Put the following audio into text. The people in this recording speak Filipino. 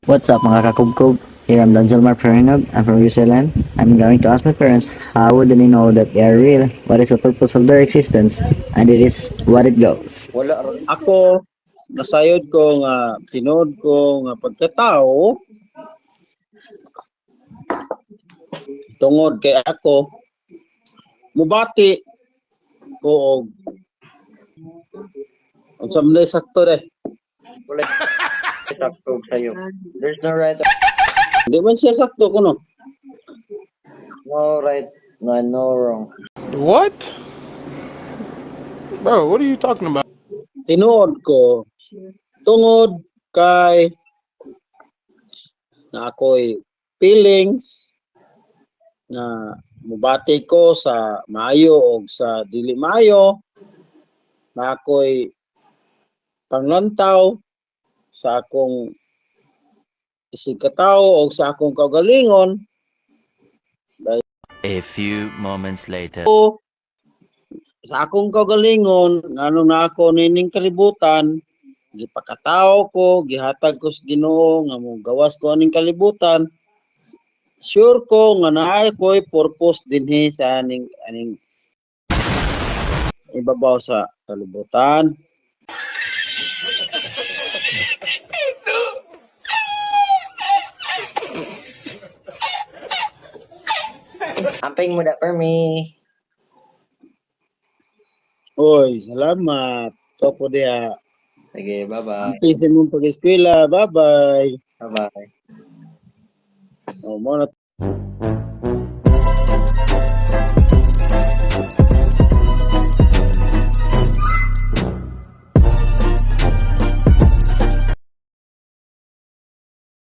What's up mga kakubkob? Here I'm Danzelmar Perinog. I'm from New Zealand. I'm going to ask my parents how would they know that they are real, what is the purpose of their existence, and it is what it goes. Wala ako nasayod ko nga tinuod ko nga pagkatao tungod kay ako mubati ko og sa mga sakto de. Wala sakto sa'yo. There's no right Di man siya sakto kuno. no right, no wrong. What? Bro, what are you talking about? Tinuod ko tungod kay na ako'y feelings na mubati ko sa maayo o sa dili maayo na ako'y panglantaw sa akong isig katao o sa akong kaugalingon A few moments later. sa akong kaugalingon nganong na ako nining kalibutan gipakatao ko gihatag ko sa Ginoo nga mo gawas ko aning kalibutan sure ko nga naay ko'y purpose dinhi sa aning ibabaw sa kalibutan. Amping mo na for me. Oy, salamat. Ikaw po diha. Sige, bye-bye. Pisin mong pag-eskwela. Bye-bye. Bye-bye. Oh, mo na